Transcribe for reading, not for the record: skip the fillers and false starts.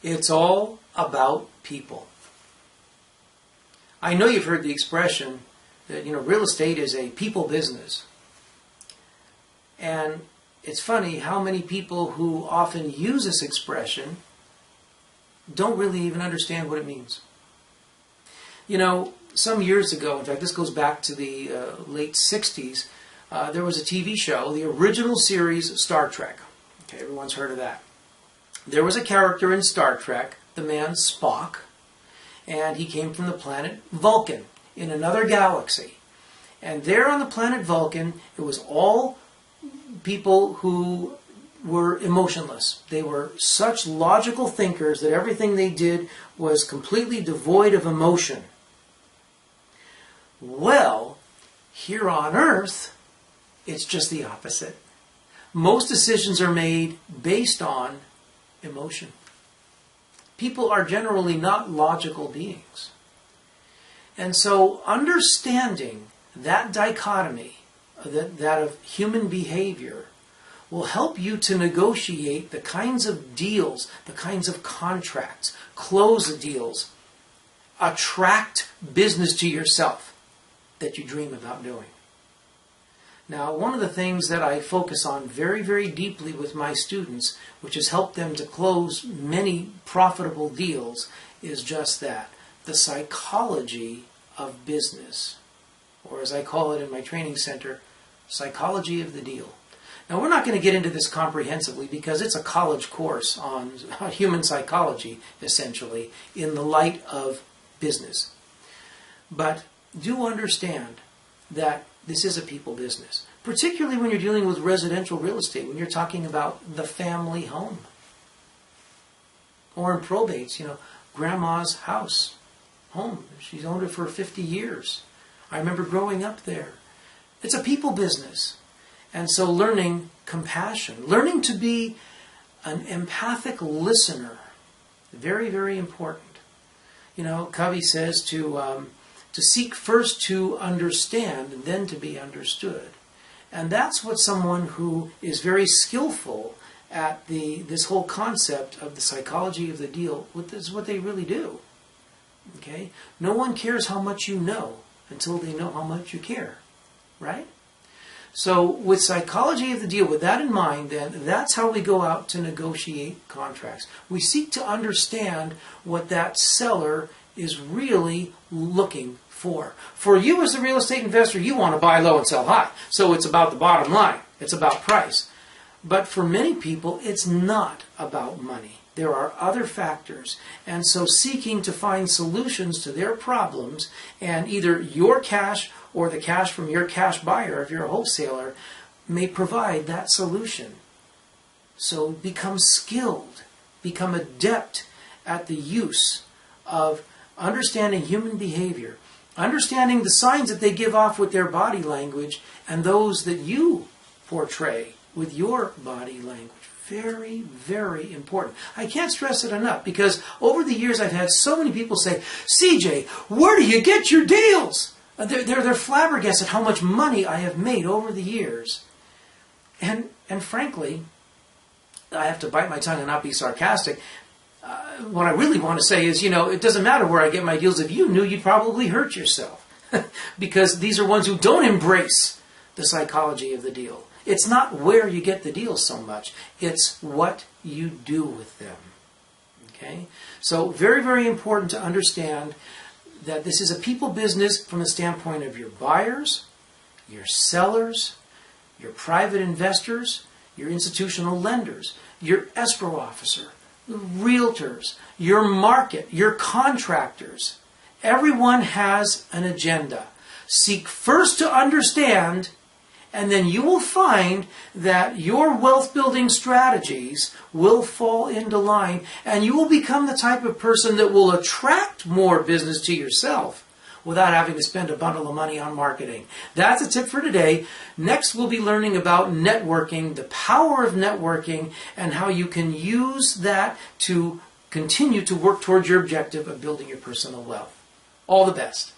It's all about people. I know you've heard the expression that, real estate is a people business. And it's funny how many people who often use this expression don't really even understand what it means. Some years ago, in fact, this goes back to the late 60s, there was a TV show, the original series Star Trek. Okay, everyone's heard of that. There was a character in Star Trek, the man Spock, and he came from the planet Vulcan in another galaxy. And there on the planet Vulcan, it was all people who were emotionless. They were such logical thinkers that everything they did was completely devoid of emotion. Well, here on Earth, it's just the opposite. Most decisions are made based on emotion. People are generally not logical beings. And so understanding that dichotomy, that of human behavior, will help you to negotiate the kinds of deals, the kinds of contracts, close deals, attract business to yourself that you dream about doing. Now, one of the things that I focus on very, very deeply with my students, which has helped them to close many profitable deals, is just that, the psychology of business, or as I call it in my training center, psychology of the deal. Now, we're not going to get into this comprehensively because it's a college course on human psychology, essentially, in the light of business. But do understand that this is a people business, particularly when you're dealing with residential real estate, when you're talking about the family home. Or in probates, grandma's house, home. She's owned it for 50 years. I remember growing up there. It's a people business. And so learning compassion, learning to be an empathic listener, very, very important. Covey says to seek first to understand and then to be understood. And that's what someone who is very skillful at this whole concept of the psychology of the deal, is what they really do. Okay? No one cares how much you know until they know how much you care. Right? So with psychology of the deal, with that in mind, then, that's how we go out to negotiate contracts. We seek to understand what that seller is really looking for. For you as the real estate investor, you want to buy low and sell high. So it's about the bottom line. It's about price. But for many people, it's not about money. There are other factors. And so seeking to find solutions to their problems, and either your cash or the cash from your cash buyer, if you're a wholesaler, may provide that solution. So become skilled, become adept at the use of understanding human behavior, understanding the signs that they give off with their body language and those that you portray with your body language. Very, very important. I can't stress it enough because over the years I've had so many people say, CJ, where do you get your deals? They're flabbergasted how much money I have made over the years. And frankly, I have to bite my tongue and not be sarcastic. What I really want to say is, it doesn't matter where I get my deals. If you knew, you'd probably hurt yourself. Because these are ones who don't embrace the psychology of the deal. It's not where you get the deals so much. It's what you do with them. Okay? So very, very important to understand that this is a people business from the standpoint of your buyers, your sellers, your private investors, your institutional lenders, your escrow officer, realtors, your market, your contractors. Everyone has an agenda. Seek first to understand, and then you will find that your wealth building strategies will fall into line, and you will become the type of person that will attract more business to yourself without having to spend a bundle of money on marketing. That's a tip for today. Next, we'll be learning about networking, the power of networking, and how you can use that to continue to work towards your objective of building your personal wealth. All the best.